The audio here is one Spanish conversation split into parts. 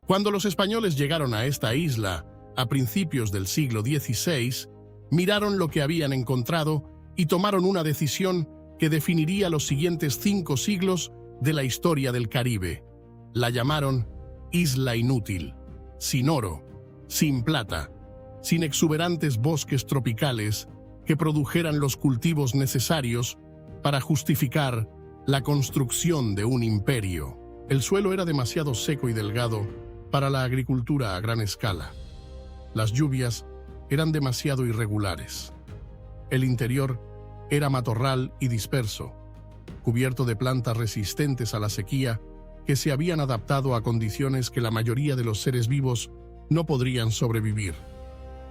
Cuando los españoles llegaron a esta isla a principios del siglo XVI, miraron lo que habían encontrado y tomaron una decisión que definiría los siguientes 5 siglos de la historia del Caribe. La llamaron Isla Inútil, sin oro, sin plata, sin exuberantes bosques tropicales que produjeran los cultivos necesarios para justificar la construcción de un imperio. El suelo era demasiado seco y delgado para la agricultura a gran escala. Las lluvias eran demasiado irregulares. El interior era matorral y disperso, cubierto de plantas resistentes a la sequía que se habían adaptado a condiciones que la mayoría de los seres vivos no podrían sobrevivir.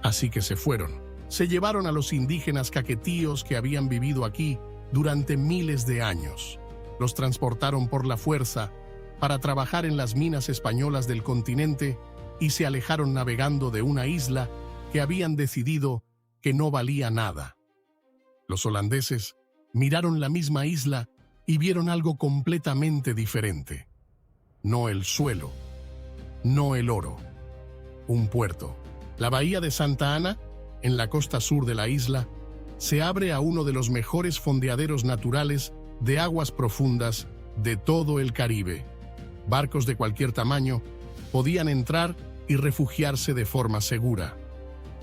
Así que se fueron. Se llevaron a los indígenas caquetíos que habían vivido aquí durante miles de años. Los transportaron por la fuerza para trabajar en las minas españolas del continente y se alejaron navegando de una isla que habían decidido que no valía nada. Los holandeses miraron la misma isla y vieron algo completamente diferente. No el suelo, no el oro, un puerto. La bahía de Santa Ana, en la costa sur de la isla, se abre a uno de los mejores fondeaderos naturales de aguas profundas de todo el Caribe. Barcos de cualquier tamaño podían entrar y refugiarse de forma segura.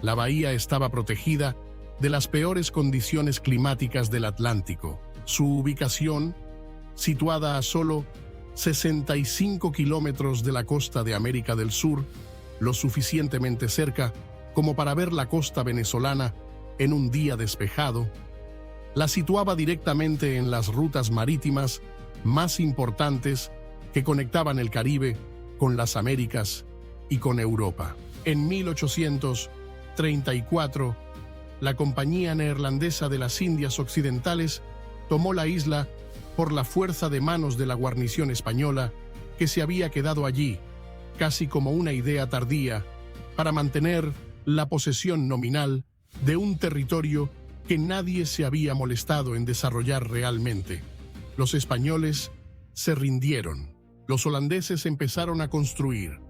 La bahía estaba protegida de las peores condiciones climáticas del Atlántico. Su ubicación, situada a solo 65 kilómetros de la costa de América del Sur, lo suficientemente cerca como para ver la costa venezolana en un día despejado, la situaba directamente en las rutas marítimas más importantes que conectaban el Caribe con las Américas y con Europa. En 1834, la Compañía Neerlandesa de las Indias Occidentales tomó la isla por la fuerza de manos de la guarnición española que se había quedado allí, casi como una idea tardía, para mantener la posesión nominal de un territorio que nadie se había molestado en desarrollar realmente. Los españoles se rindieron. Los holandeses empezaron a construir.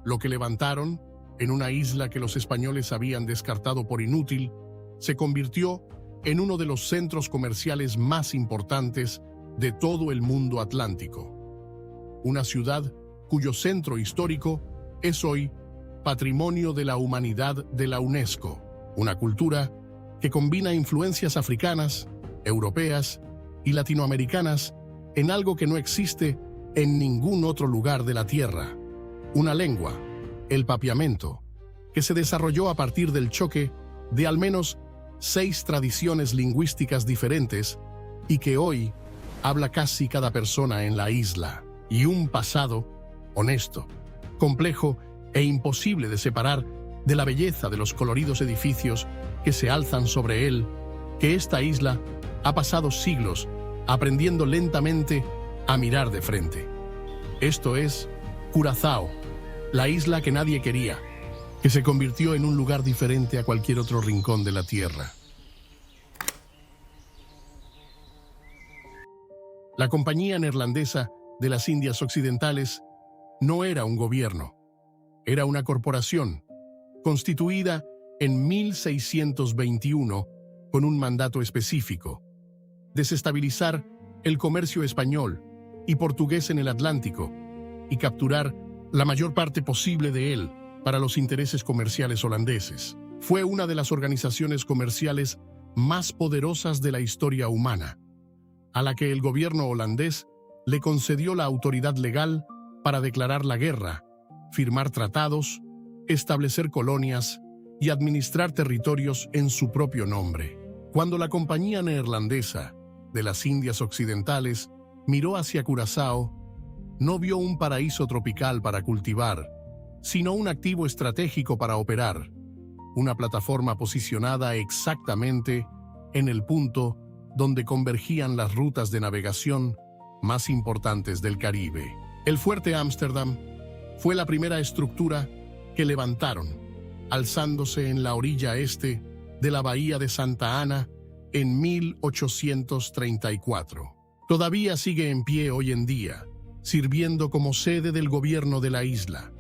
Lo que levantaron, en una isla que los españoles habían descartado por inútil, se convirtió en uno de los centros comerciales más importantes de todo el mundo atlántico. Una ciudad cuyo centro histórico es hoy Patrimonio de la Humanidad de la UNESCO, una cultura que combina influencias africanas, europeas y latinoamericanas en algo que no existe en ningún otro lugar de la Tierra. Una lengua, el papiamento, que se desarrolló a partir del choque de al menos 6 tradiciones lingüísticas diferentes y que hoy habla casi cada persona en la isla, y un pasado honesto, complejo e imposible de separar de la belleza de los coloridos edificios que se alzan sobre él, que esta isla ha pasado siglos aprendiendo lentamente a mirar de frente. Esto es Curazao, la isla que nadie quería, que se convirtió en un lugar diferente a cualquier otro rincón de la Tierra. La Compañía Neerlandesa de las Indias Occidentales no era un gobierno, era una corporación, constituida en 1621 con un mandato específico: desestabilizar el comercio español y portugués en el Atlántico y capturar la mayor parte posible de él para los intereses comerciales holandeses. Fue una de las organizaciones comerciales más poderosas de la historia humana, a la que el gobierno holandés le concedió la autoridad legal para declarar la guerra, firmar tratados, establecer colonias y administrar territorios en su propio nombre. Cuando la Compañía Neerlandesa de las Indias Occidentales miró hacia Curazao, no vio un paraíso tropical para cultivar, sino un activo estratégico para operar, una plataforma posicionada exactamente en el punto donde convergían las rutas de navegación más importantes del Caribe. El Fuerte Ámsterdam fue la primera estructura que levantaron, alzándose en la orilla este de la bahía de Santa Ana en 1834. Todavía sigue en pie hoy en día, sirviendo como sede del gobierno de la isla.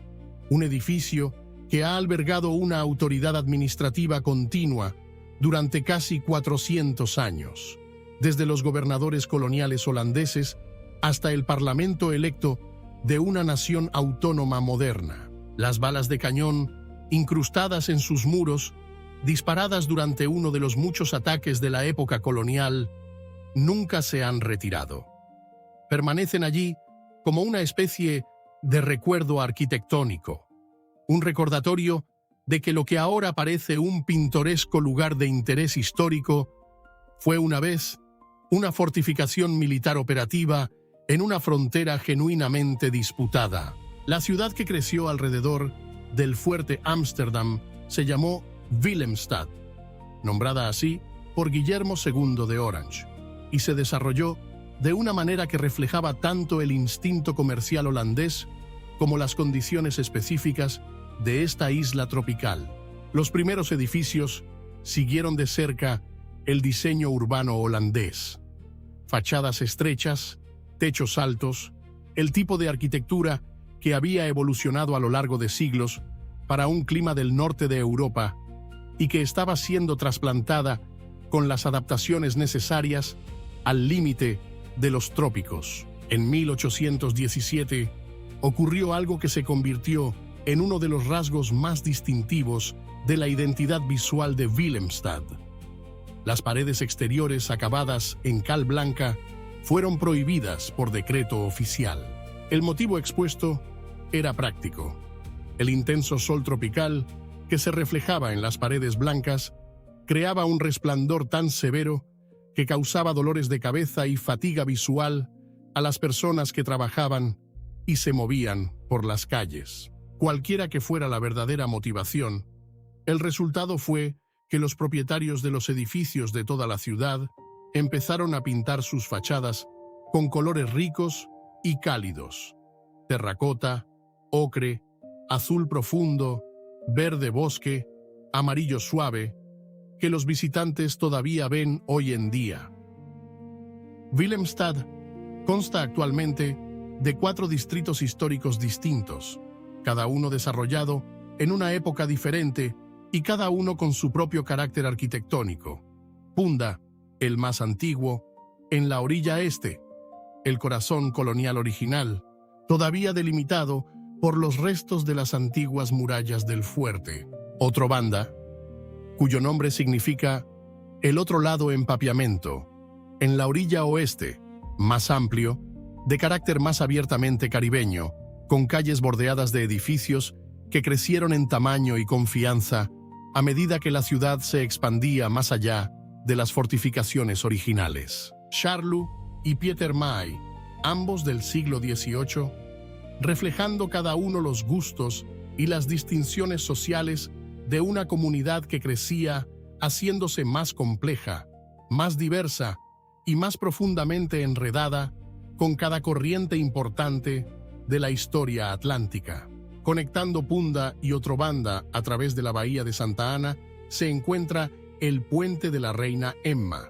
un edificio que ha albergado una autoridad administrativa continua durante casi 400 años, desde los gobernadores coloniales holandeses hasta el parlamento electo de una nación autónoma moderna. Las balas de cañón, incrustadas en sus muros, disparadas durante uno de los muchos ataques de la época colonial, nunca se han retirado. Permanecen allí como una especie de recuerdo arquitectónico, un recordatorio de que lo que ahora parece un pintoresco lugar de interés histórico fue una vez una fortificación militar operativa en una frontera genuinamente disputada. La ciudad que creció alrededor del fuerte Ámsterdam se llamó Willemstad, nombrada así por Guillermo II de Orange, y se desarrolló de una manera que reflejaba tanto el instinto comercial holandés como las condiciones específicas de esta isla tropical. Los primeros edificios siguieron de cerca el diseño urbano holandés. Fachadas estrechas, techos altos, el tipo de arquitectura que había evolucionado a lo largo de siglos para un clima del norte de Europa y que estaba siendo trasplantada con las adaptaciones necesarias al límite de los trópicos. En 1817 ocurrió algo que se convirtió en uno de los rasgos más distintivos de la identidad visual de Willemstad. Las paredes exteriores acabadas en cal blanca fueron prohibidas por decreto oficial. El motivo expuesto era práctico. El intenso sol tropical que se reflejaba en las paredes blancas creaba un resplandor tan severo que causaba dolores de cabeza y fatiga visual a las personas que trabajaban y se movían por las calles. Cualquiera que fuera la verdadera motivación, el resultado fue que los propietarios de los edificios de toda la ciudad empezaron a pintar sus fachadas con colores ricos y cálidos: terracota, ocre, azul profundo, verde bosque, amarillo suave, que los visitantes todavía ven hoy en día. Willemstad consta actualmente de 4 distritos históricos distintos, cada uno desarrollado en una época diferente y cada uno con su propio carácter arquitectónico. Punda, el más antiguo, en la orilla este, el corazón colonial original, todavía delimitado por los restos de las antiguas murallas del fuerte. Otrobanda, cuyo nombre significa el otro lado en papiamento, en la orilla oeste, más amplio, de carácter más abiertamente caribeño, con calles bordeadas de edificios que crecieron en tamaño y confianza a medida que la ciudad se expandía más allá de las fortificaciones originales. Charlus y Pieter Maai, ambos del siglo XVIII, reflejando cada uno los gustos y las distinciones sociales de una comunidad que crecía haciéndose más compleja, más diversa y más profundamente enredada con cada corriente importante de la historia atlántica. Conectando Punda y Otrobanda a través de la bahía de Santa Ana se encuentra el Puente de la Reina Emma,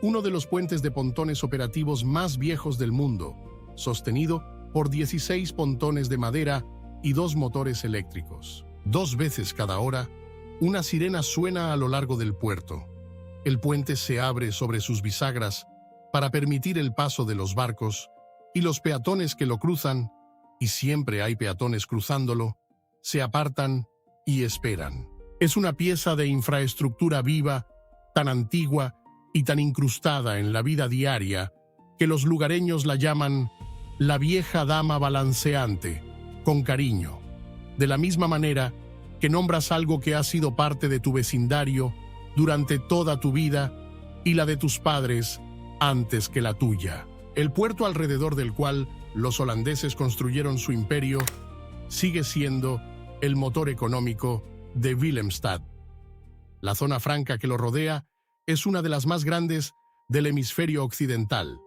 uno de los puentes de pontones operativos más viejos del mundo, sostenido por 16 pontones de madera y 2 motores eléctricos. 2 veces cada hora, una sirena suena a lo largo del puerto. El puente se abre sobre sus bisagras para permitir el paso de los barcos y los peatones que lo cruzan, y siempre hay peatones cruzándolo, se apartan y esperan. Es una pieza de infraestructura viva, tan antigua y tan incrustada en la vida diaria que los lugareños la llaman la vieja dama balanceante, con cariño, de la misma manera que nombras algo que ha sido parte de tu vecindario durante toda tu vida y la de tus padres antes que la tuya. El puerto alrededor del cual los holandeses construyeron su imperio sigue siendo el motor económico de Willemstad. La zona franca que lo rodea es una de las más grandes del hemisferio occidental.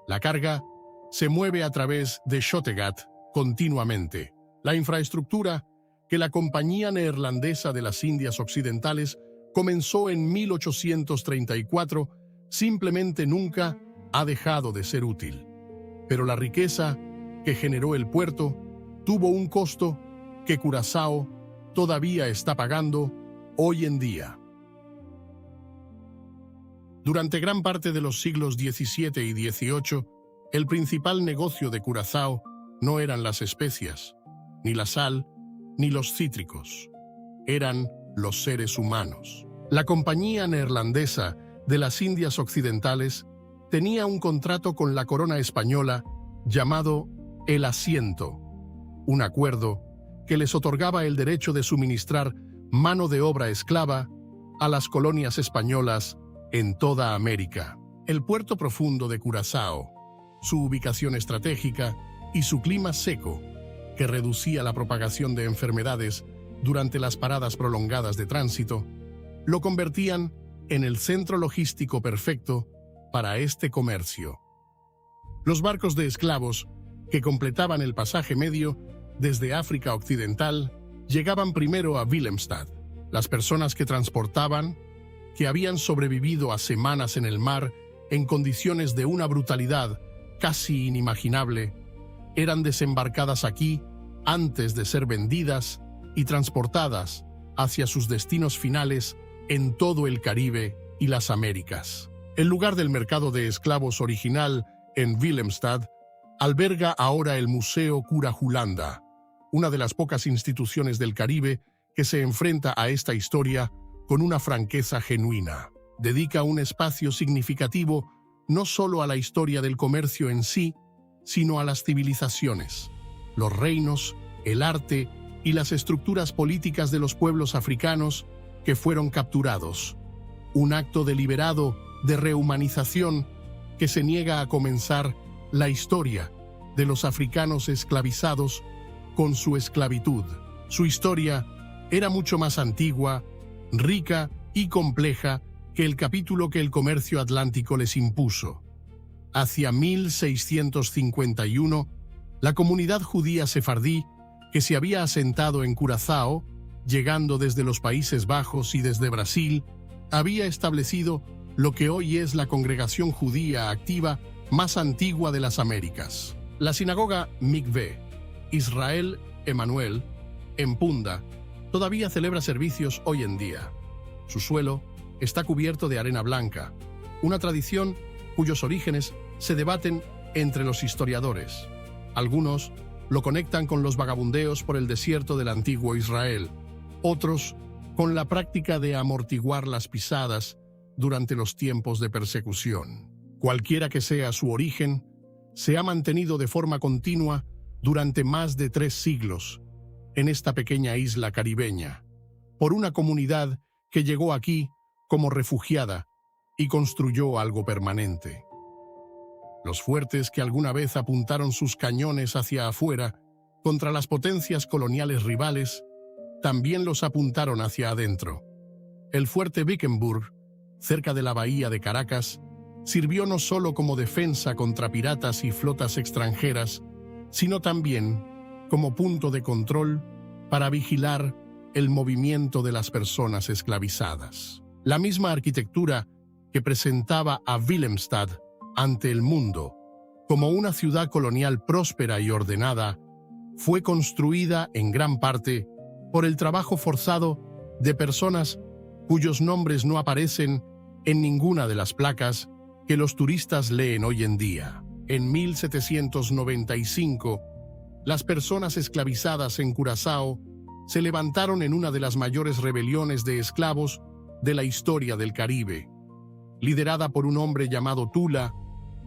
La carga se mueve a través de Schottegat continuamente. La infraestructura que la Compañía Neerlandesa de las Indias Occidentales comenzó en 1834 simplemente nunca ha dejado de ser útil. Pero la riqueza que generó el puerto tuvo un costo que Curazao todavía está pagando hoy en día. Durante gran parte de los siglos XVII y XVIII, el principal negocio de Curazao no eran las especias, ni la sal, ni los cítricos. Eran los seres humanos. La Compañía Neerlandesa de las Indias Occidentales tenía un contrato con la corona española llamado El Asiento, un acuerdo que les otorgaba el derecho de suministrar mano de obra esclava a las colonias españolas en toda América. El puerto profundo de Curazao, su ubicación estratégica y su clima seco, que reducía la propagación de enfermedades durante las paradas prolongadas de tránsito, lo convertían en el centro logístico perfecto para este comercio. Los barcos de esclavos que completaban el pasaje medio desde África Occidental llegaban primero a Willemstad. Las personas que transportaban, que habían sobrevivido a semanas en el mar en condiciones de una brutalidad casi inimaginable, eran desembarcadas aquí antes de ser vendidas y transportadas hacia sus destinos finales en todo el Caribe y las Américas. El lugar del mercado de esclavos original en Willemstad alberga ahora el Museo Cura Julanda, una de las pocas instituciones del Caribe que se enfrenta a esta historia con una franqueza genuina. Dedica un espacio significativo no solo a la historia del comercio en sí, sino a las civilizaciones, los reinos, el arte y las estructuras políticas de los pueblos africanos que fueron capturados. Un acto deliberado de rehumanización que se niega a comenzar la historia de los africanos esclavizados con su esclavitud. Su historia era mucho más antigua, rica y compleja que el capítulo que el comercio atlántico les impuso. Hacia 1651, la comunidad judía sefardí que se había asentado en Curazao, llegando desde los Países Bajos y desde Brasil, había establecido lo que hoy es la congregación judía activa más antigua de las Américas. La sinagoga Mikvé Israel Emanuel, en Punda, todavía celebra servicios hoy en día. Su suelo está cubierto de arena blanca, una tradición cuyos orígenes se debaten entre los historiadores. Algunos lo conectan con los vagabundeos por el desierto del antiguo Israel, otros con la práctica de amortiguar las pisadas durante los tiempos de persecución. Cualquiera que sea su origen, se ha mantenido de forma continua durante más de 3 siglos en esta pequeña isla caribeña, por una comunidad que llegó aquí como refugiada y construyó algo permanente. Los fuertes que alguna vez apuntaron sus cañones hacia afuera contra las potencias coloniales rivales, también los apuntaron hacia adentro. El fuerte Wickenburg, cerca de la bahía de Caracas, sirvió no solo como defensa contra piratas y flotas extranjeras, sino también como punto de control para vigilar el movimiento de las personas esclavizadas. La misma arquitectura que presentaba a Willemstad ante el mundo como una ciudad colonial próspera y ordenada, fue construida en gran parte por el trabajo forzado de personas cuyos nombres no aparecen en ninguna de las placas que los turistas leen hoy en día. En 1795, las personas esclavizadas en Curazao se levantaron en una de las mayores rebeliones de esclavos de la historia del Caribe. Liderada por un hombre llamado Tula,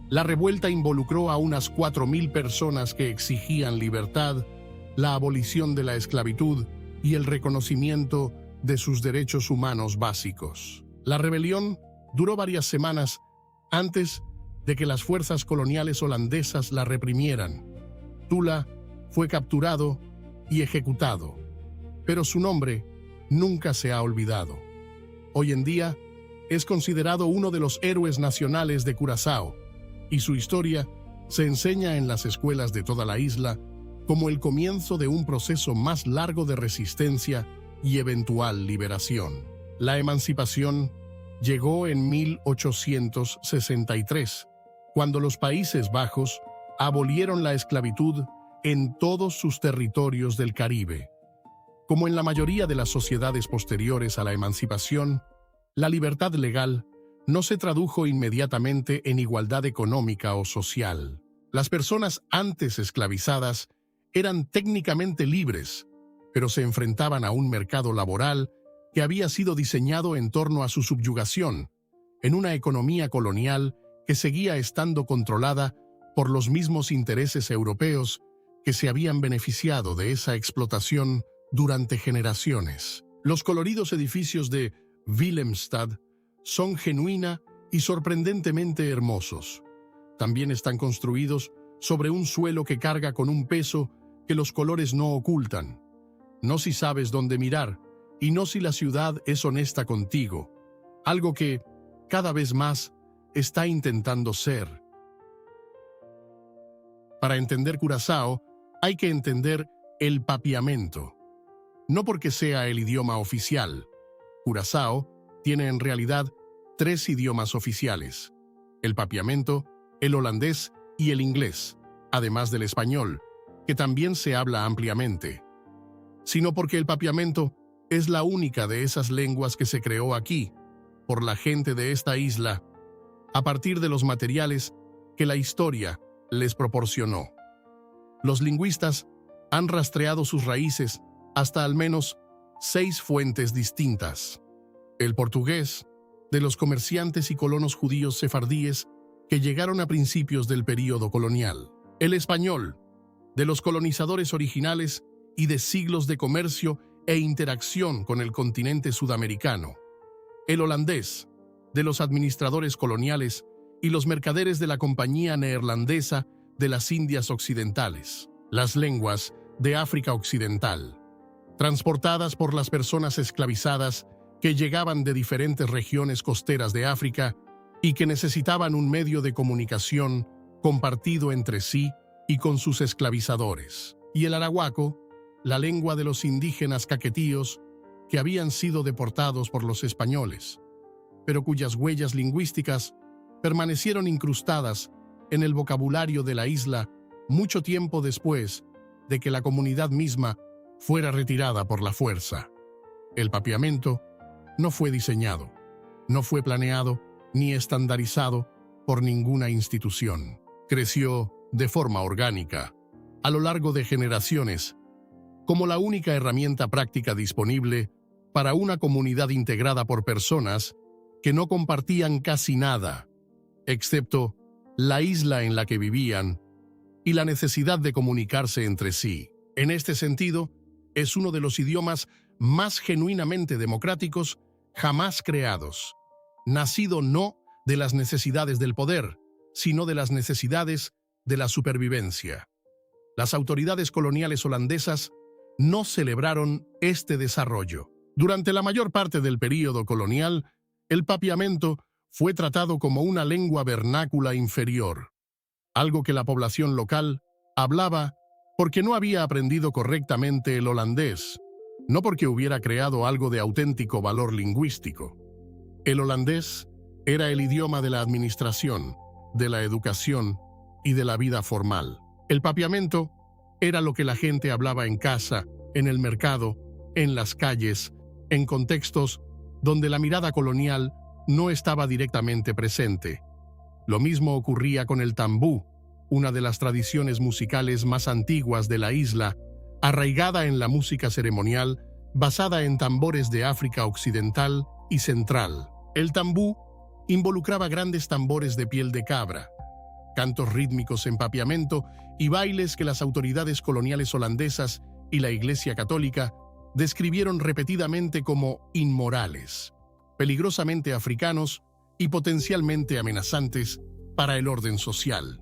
la revuelta involucró a unas 4.000 personas que exigían libertad, la abolición de la esclavitud y el reconocimiento de sus derechos humanos básicos. La rebelión duró varias semanas antes de que las fuerzas coloniales holandesas la reprimieran. Tula fue capturado y ejecutado, pero su nombre nunca se ha olvidado. Hoy en día es considerado uno de los héroes nacionales de Curazao, y su historia se enseña en las escuelas de toda la isla como el comienzo de un proceso más largo de resistencia y eventual liberación. La emancipación llegó en 1863, cuando los Países Bajos abolieron la esclavitud en todos sus territorios del Caribe. Como en la mayoría de las sociedades posteriores a la emancipación, la libertad legal no se tradujo inmediatamente en igualdad económica o social. Las personas antes esclavizadas eran técnicamente libres, pero se enfrentaban a un mercado laboral que había sido diseñado en torno a su subyugación, en una economía colonial que seguía estando controlada por los mismos intereses europeos que se habían beneficiado de esa explotación durante generaciones. Los coloridos edificios de Willemstad son genuina y sorprendentemente hermosos. También están construidos sobre un suelo que carga con un peso que los colores no ocultan. No si sabes dónde mirar, y no si la ciudad es honesta contigo, algo que, cada vez más, está intentando ser. Para entender Curazao, hay que entender el papiamento. No porque sea el idioma oficial. Curazao tiene en realidad 3 idiomas oficiales: el papiamento, el holandés y el inglés, además del español, que también se habla ampliamente. Sino porque el papiamento es la única de esas lenguas que se creó aquí, por la gente de esta isla, a partir de los materiales que la historia les proporcionó. Los lingüistas han rastreado sus raíces hasta al menos 6 fuentes distintas. El portugués, de los comerciantes y colonos judíos sefardíes que llegaron a principios del período colonial. El español, de los colonizadores originales y de siglos de comercio e interacción con el continente sudamericano. El holandés, de los administradores coloniales y los mercaderes de la Compañía Neerlandesa de las Indias Occidentales. Las lenguas de África Occidental, transportadas por las personas esclavizadas que llegaban de diferentes regiones costeras de África y que necesitaban un medio de comunicación compartido entre sí y con sus esclavizadores. Y el arahuaco, la lengua de los indígenas caquetíos que habían sido deportados por los españoles, pero cuyas huellas lingüísticas permanecieron incrustadas en el vocabulario de la isla mucho tiempo después de que la comunidad misma fuera retirada por la fuerza. El papiamento no fue diseñado, no fue planeado ni estandarizado por ninguna institución. Creció de forma orgánica, a lo largo de generaciones, como la única herramienta práctica disponible para una comunidad integrada por personas que no compartían casi nada, excepto la isla en la que vivían y la necesidad de comunicarse entre sí. En este sentido, es uno de los idiomas más genuinamente democráticos jamás creados, nacido no de las necesidades del poder, sino de las necesidades de la supervivencia. Las autoridades coloniales holandesas no celebraron este desarrollo. Durante la mayor parte del período colonial, el papiamento fue tratado como una lengua vernácula inferior, algo que la población local hablaba porque no había aprendido correctamente el holandés, no porque hubiera creado algo de auténtico valor lingüístico. El holandés era el idioma de la administración, de la educación y de la vida formal. El papiamento era lo que la gente hablaba en casa, en el mercado, en las calles, en contextos donde la mirada colonial no estaba directamente presente. Lo mismo ocurría con el tambú, una de las tradiciones musicales más antiguas de la isla, arraigada en la música ceremonial basada en tambores de África Occidental y Central. El tambú involucraba grandes tambores de piel de cabra, cantos rítmicos en papiamento y bailes que las autoridades coloniales holandesas y la Iglesia Católica describieron repetidamente como inmorales, peligrosamente africanos y potencialmente amenazantes para el orden social.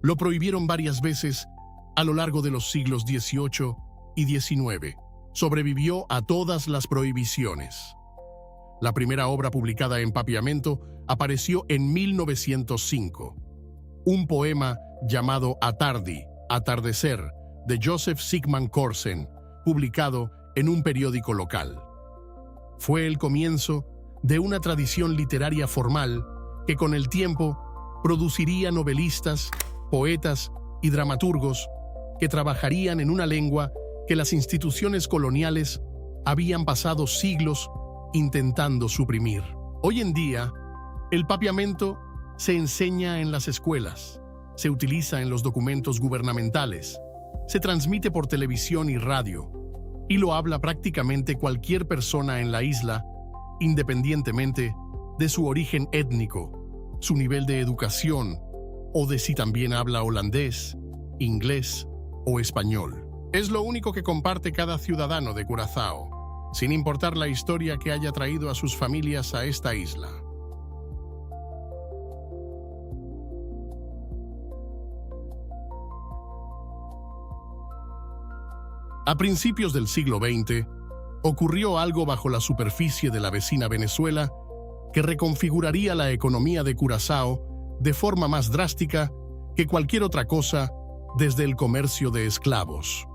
Lo prohibieron varias veces a lo largo de los siglos XVIII y XIX. Sobrevivió a todas las prohibiciones. La primera obra publicada en papiamento apareció en 1905. Un poema llamado Atardi, Atardecer, de Joseph Sigmund Corsen, publicado en un periódico local. Fue el comienzo de una tradición literaria formal que con el tiempo produciría novelistas, poetas y dramaturgos que trabajarían en una lengua que las instituciones coloniales habían pasado siglos intentando suprimir. Hoy en día, el papiamento se enseña en las escuelas, se utiliza en los documentos gubernamentales, se transmite por televisión y radio, y lo habla prácticamente cualquier persona en la isla, independientemente de su origen étnico, su nivel de educación o de si también habla holandés, inglés o español. Es lo único que comparte cada ciudadano de Curazao, sin importar la historia que haya traído a sus familias a esta isla. A principios del siglo XX, ocurrió algo bajo la superficie de la vecina Venezuela que reconfiguraría la economía de Curazao de forma más drástica que cualquier otra cosa desde el comercio de esclavos.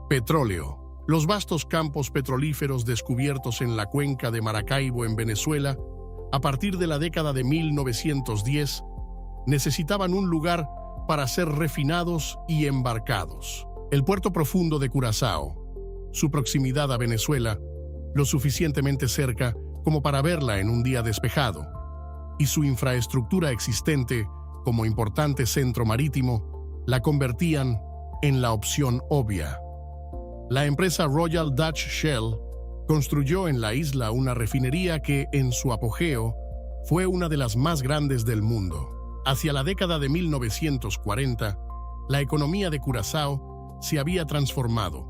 Petróleo. Los vastos campos petrolíferos descubiertos en la cuenca de Maracaibo en Venezuela a partir de la década de 1910 necesitaban un lugar para ser refinados y embarcados. El puerto profundo de Curazao, su proximidad a Venezuela, lo suficientemente cerca como para verla en un día despejado, y su infraestructura existente como importante centro marítimo, la convertían en la opción obvia. La empresa Royal Dutch Shell construyó en la isla una refinería que, en su apogeo, fue una de las más grandes del mundo. Hacia la década de 1940, la economía de Curazao se había transformado,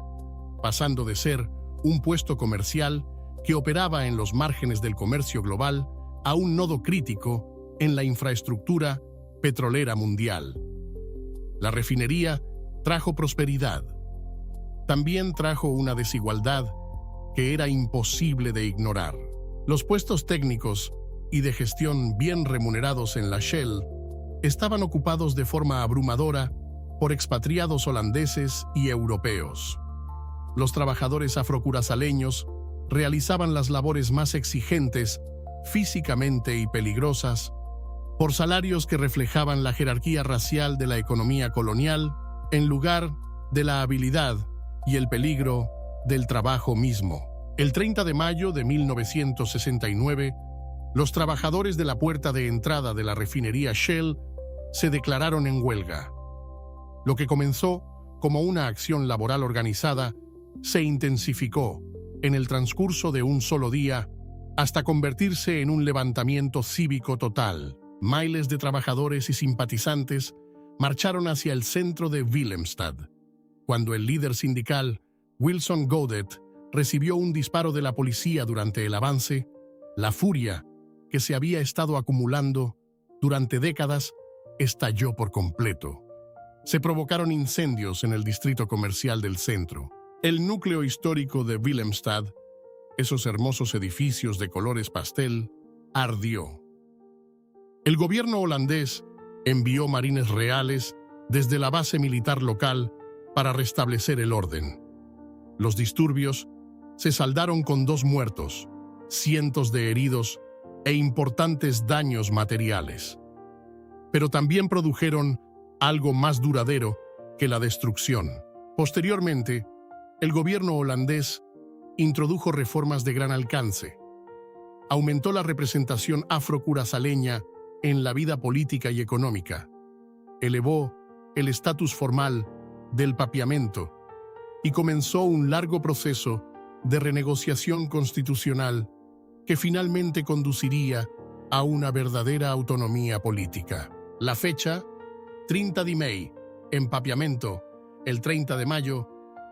pasando de ser un puesto comercial que operaba en los márgenes del comercio global a un nodo crítico en la infraestructura petrolera mundial. La refinería trajo prosperidad. También trajo una desigualdad que era imposible de ignorar. Los puestos técnicos y de gestión bien remunerados en la Shell estaban ocupados de forma abrumadora por expatriados holandeses y europeos. Los trabajadores afrocurazaleños realizaban las labores más exigentes, físicamente y peligrosas, por salarios que reflejaban la jerarquía racial de la economía colonial en lugar de la habilidad y el peligro del trabajo mismo. El 30 de mayo de 1969, los trabajadores de la puerta de entrada de la refinería Shell se declararon en huelga. Lo que comenzó como una acción laboral organizada se intensificó en el transcurso de un solo día hasta convertirse en un levantamiento cívico total. Miles de trabajadores y simpatizantes marcharon hacia el centro de Willemstad. Cuando el líder sindical, Wilson Godet, recibió un disparo de la policía durante el avance, la furia que se había estado acumulando durante décadas estalló por completo. Se provocaron incendios en el distrito comercial del centro. El núcleo histórico de Willemstad, esos hermosos edificios de colores pastel, ardió. El gobierno holandés envió marines reales desde la base militar local para restablecer el orden. Los disturbios se saldaron con 2 muertos, cientos de heridos e importantes daños materiales. Pero también produjeron algo más duradero que la destrucción. Posteriormente, el gobierno holandés introdujo reformas de gran alcance. Aumentó la representación afrocurazaleña en la vida política y económica. Elevó el estatus formal del papiamento y comenzó un largo proceso de renegociación constitucional que finalmente conduciría a una verdadera autonomía política. La fecha, 30 de mayo, en Papiamento, el 30 de mayo,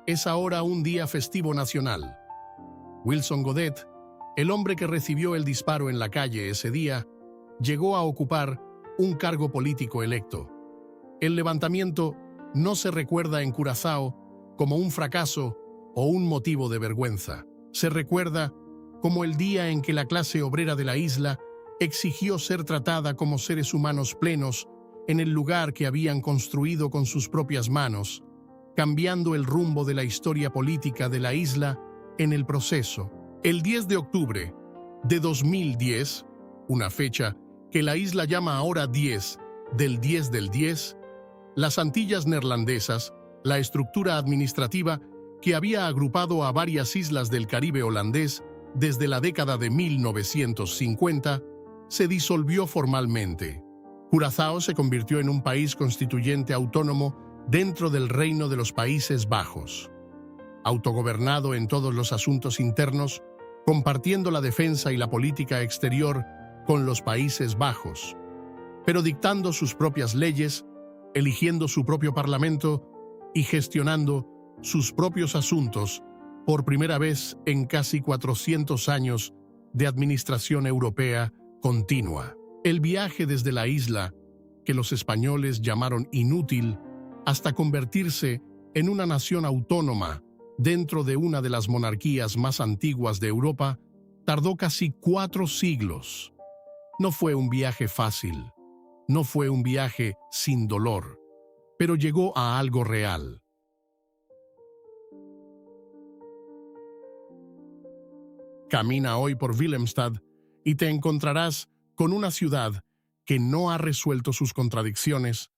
es ahora un día festivo nacional. Wilson Godet, el hombre que recibió el disparo en la calle ese día, llegó a ocupar un cargo político electo. El levantamiento no se recuerda en Curazao como un fracaso o un motivo de vergüenza. Se recuerda como el día en que la clase obrera de la isla exigió ser tratada como seres humanos plenos en el lugar que habían construido con sus propias manos, cambiando el rumbo de la historia política de la isla en el proceso. El 10 de octubre de 2010, una fecha que la isla llama ahora 10 del 10 del 10, las Antillas Neerlandesas, la estructura administrativa que había agrupado a varias islas del Caribe holandés desde la década de 1950, se disolvió formalmente. Curazao se convirtió en un país constituyente autónomo dentro del Reino de los Países Bajos, autogobernado en todos los asuntos internos, compartiendo la defensa y la política exterior con los Países Bajos, pero dictando sus propias leyes, eligiendo su propio parlamento y gestionando sus propios asuntos por primera vez en casi 400 años de administración europea continua. El viaje desde la isla, que los españoles llamaron inútil, hasta convertirse en una nación autónoma dentro de una de las monarquías más antiguas de Europa, tardó casi 4 siglos. No fue un viaje fácil, no fue un viaje sin dolor, pero llegó a algo real. Camina hoy por Willemstad y te encontrarás con una ciudad que no ha resuelto sus contradicciones,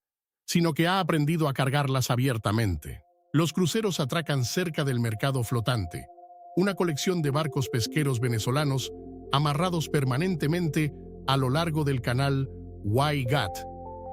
sino que ha aprendido a cargarlas abiertamente. Los cruceros atracan cerca del mercado flotante, una colección de barcos pesqueros venezolanos amarrados permanentemente a lo largo del canal Waigat,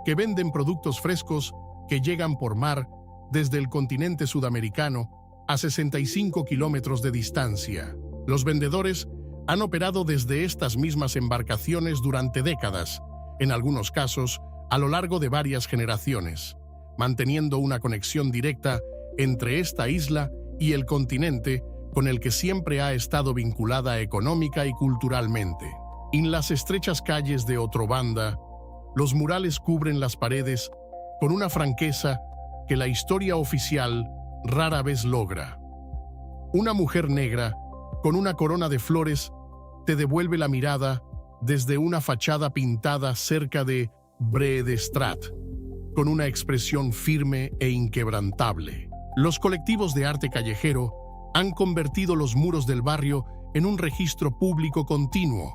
que venden productos frescos que llegan por mar desde el continente sudamericano a 65 kilómetros de distancia. Los vendedores han operado desde estas mismas embarcaciones durante décadas, en algunos casos a lo largo de varias generaciones, manteniendo una conexión directa entre esta isla y el continente con el que siempre ha estado vinculada económica y culturalmente. En las estrechas calles de Otrobanda, los murales cubren las paredes con una franqueza que la historia oficial rara vez logra. Una mujer negra, con una corona de flores, te devuelve la mirada desde una fachada pintada cerca de Bredestraat, con una expresión firme e inquebrantable. Los colectivos de arte callejero han convertido los muros del barrio en un registro público continuo,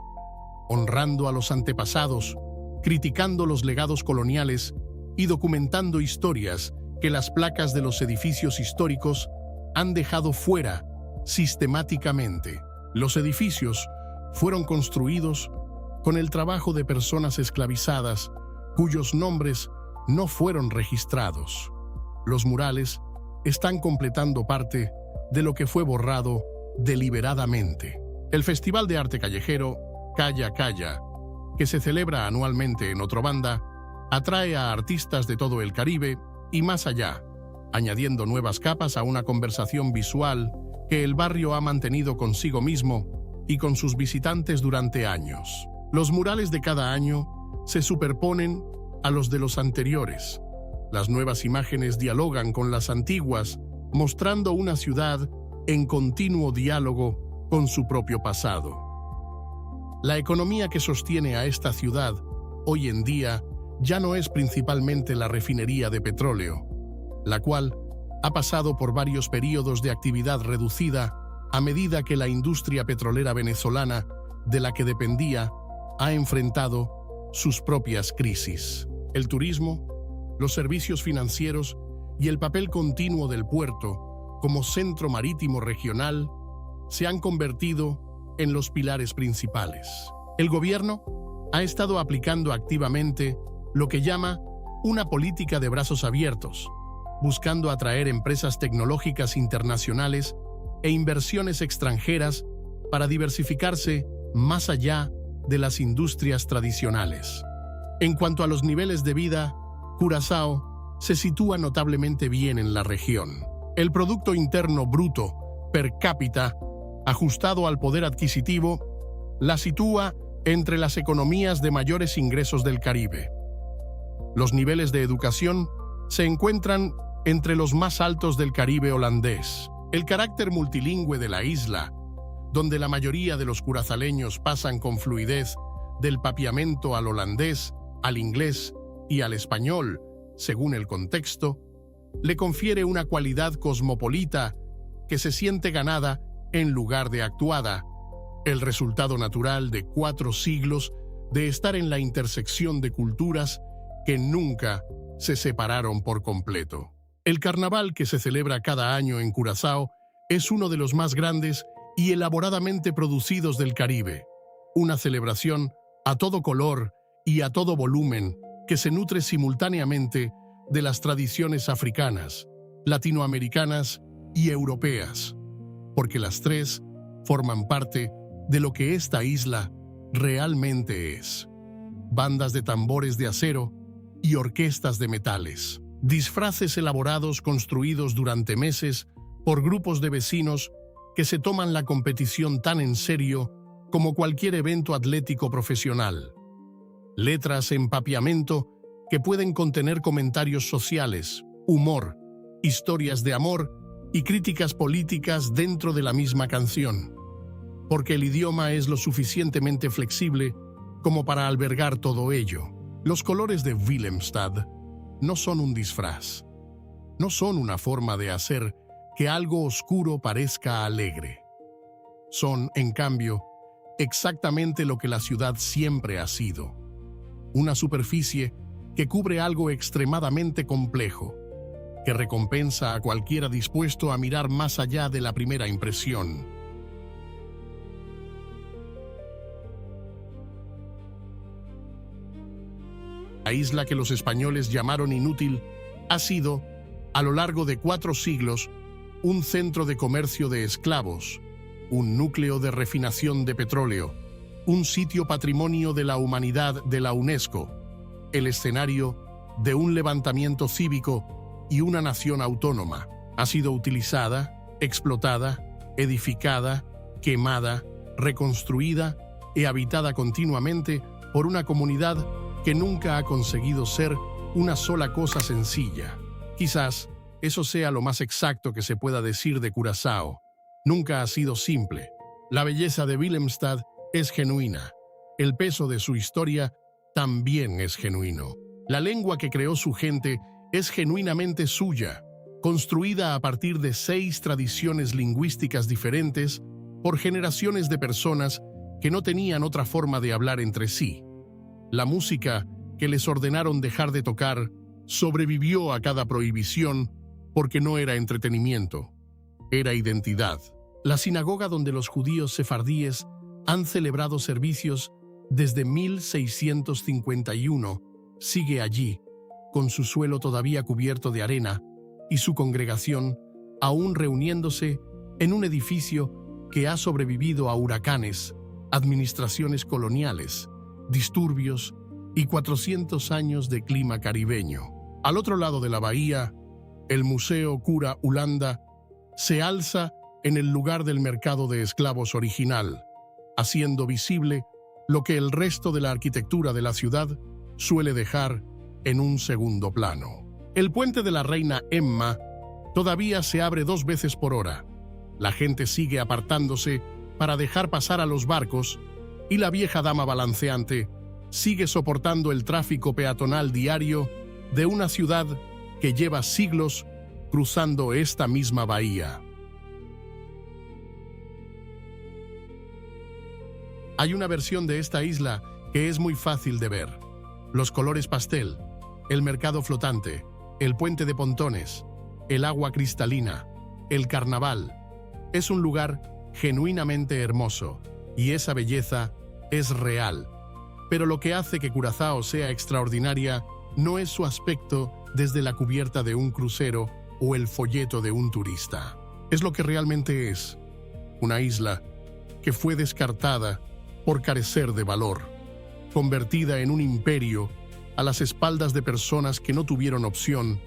honrando a los antepasados, criticando los legados coloniales y documentando historias que las placas de los edificios históricos han dejado fuera sistemáticamente. Los edificios fueron construidos con el trabajo de personas esclavizadas cuyos nombres no fueron registrados. Los murales están completando parte de lo que fue borrado deliberadamente. El Festival de Arte Callejero Calla Calla, que se celebra anualmente en Otrobanda, atrae a artistas de todo el Caribe y más allá, añadiendo nuevas capas a una conversación visual que el barrio ha mantenido consigo mismo y con sus visitantes durante años. Los murales de cada año se superponen a los de los anteriores. Las nuevas imágenes dialogan con las antiguas, mostrando una ciudad en continuo diálogo con su propio pasado. La economía que sostiene a esta ciudad hoy en día ya no es principalmente la refinería de petróleo, la cual ha pasado por varios periodos de actividad reducida a medida que la industria petrolera venezolana, de la que dependía, ha enfrentado sus propias crisis. El turismo, los servicios financieros y el papel continuo del puerto como centro marítimo regional se han convertido en los pilares principales. El gobierno ha estado aplicando activamente lo que llama una política de brazos abiertos, buscando atraer empresas tecnológicas internacionales e inversiones extranjeras para diversificarse más allá de las industrias tradicionales. En cuanto a los niveles de vida, Curazao se sitúa notablemente bien en la región. El Producto Interno Bruto per cápita, ajustado al poder adquisitivo, la sitúa entre las economías de mayores ingresos del Caribe. Los niveles de educación se encuentran entre los más altos del Caribe holandés. El carácter multilingüe de la isla, donde la mayoría de los curazaleños pasan con fluidez del papiamento al holandés, al inglés y al español, según el contexto, le confiere una cualidad cosmopolita que se siente ganada en lugar de actuada, el resultado natural de 4 siglos de estar en la intersección de culturas que nunca se separaron por completo. El carnaval que se celebra cada año en Curazao es uno de los más grandes y elaboradamente producidos del Caribe. Una celebración a todo color y a todo volumen que se nutre simultáneamente de las tradiciones africanas, latinoamericanas y europeas, porque las tres forman parte de lo que esta isla realmente es: bandas de tambores de acero y orquestas de metales, disfraces elaborados construidos durante meses por grupos de vecinos que se toman la competición tan en serio como cualquier evento atlético profesional, letras en papiamento que pueden contener comentarios sociales, humor, historias de amor y críticas políticas dentro de la misma canción, porque el idioma es lo suficientemente flexible como para albergar todo ello. Los colores de Willemstad no son un disfraz, no son una forma de hacer que algo oscuro parezca alegre. Son, en cambio, exactamente lo que la ciudad siempre ha sido: una superficie que cubre algo extremadamente complejo, que recompensa a cualquiera dispuesto a mirar más allá de la primera impresión. La isla que los españoles llamaron inútil ha sido, a lo largo de 4 siglos, un centro de comercio de esclavos, un núcleo de refinación de petróleo, un sitio patrimonio de la humanidad de la UNESCO, el escenario de un levantamiento cívico y una nación autónoma. Ha sido utilizada, explotada, edificada, quemada, reconstruida y habitada continuamente por una comunidad que nunca ha conseguido ser una sola cosa sencilla. Quizás eso sea lo más exacto que se pueda decir de Curazao. Nunca ha sido simple. La belleza de Willemstad es genuina. El peso de su historia también es genuino. La lengua que creó su gente es genuinamente suya, construida a partir de 6 tradiciones lingüísticas diferentes por generaciones de personas que no tenían otra forma de hablar entre sí. La música que les ordenaron dejar de tocar sobrevivió a cada prohibición porque no era entretenimiento, era identidad. La sinagoga donde los judíos sefardíes han celebrado servicios desde 1651 sigue allí, con su suelo todavía cubierto de arena y su congregación aún reuniéndose en un edificio que ha sobrevivido a huracanes, administraciones coloniales, disturbios y 400 años de clima caribeño. Al otro lado de la bahía, el Museo Cura Ulanda se alza en el lugar del mercado de esclavos original, haciendo visible lo que el resto de la arquitectura de la ciudad suele dejar en un segundo plano. El puente de la Reina Emma todavía se abre 2 veces por hora. La gente sigue apartándose para dejar pasar a los barcos y la vieja dama balanceante sigue soportando el tráfico peatonal diario de una ciudad que lleva siglos cruzando esta misma bahía. Hay una versión de esta isla que es muy fácil de ver: los colores pastel, el mercado flotante, el puente de pontones, el agua cristalina, el carnaval. Es un lugar genuinamente hermoso y esa belleza es real. Pero lo que hace que Curazao sea extraordinaria no es su aspecto desde la cubierta de un crucero o el folleto de un turista. Es lo que realmente es: una isla que fue descartada por carecer de valor, convertida en un imperio a las espaldas de personas que no tuvieron opción,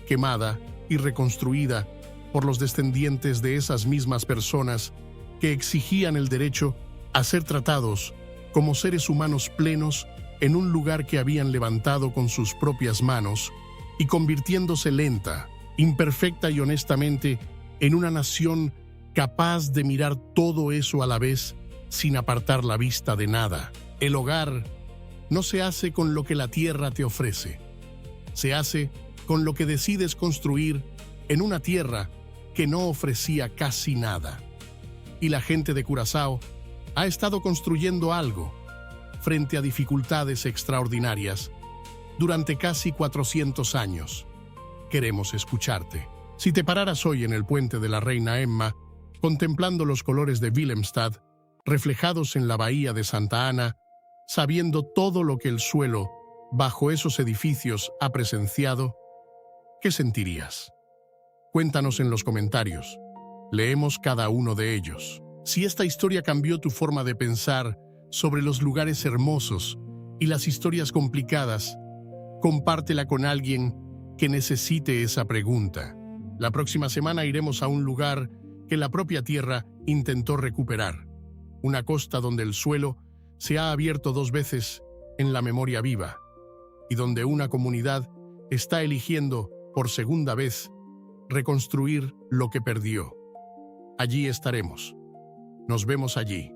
quemada y reconstruida por los descendientes de esas mismas personas que exigían el derecho a ser tratados como seres humanos plenos en un lugar que habían levantado con sus propias manos y convirtiéndose lenta, imperfecta y honestamente en una nación capaz de mirar todo eso a la vez sin apartar la vista de nada. El hogar no se hace con lo que la tierra te ofrece, se hace con lo que decides construir en una tierra que no ofrecía casi nada. Y la gente de Curazao ha estado construyendo algo frente a dificultades extraordinarias durante casi 400 años. Queremos escucharte. Si te pararas hoy en el puente de la Reina Emma, contemplando los colores de Willemstad reflejados en la bahía de Santa Ana, sabiendo todo lo que el suelo bajo esos edificios ha presenciado, ¿qué sentirías? Cuéntanos en los comentarios. Leemos cada uno de ellos. Si esta historia cambió tu forma de pensar sobre los lugares hermosos y las historias complicadas, compártela con alguien que necesite esa pregunta. La próxima semana iremos a un lugar que la propia tierra intentó recuperar. Una costa donde el suelo se ha abierto 2 veces en la memoria viva y donde una comunidad está eligiendo por segunda vez reconstruir lo que perdió. Allí estaremos. Nos vemos allí.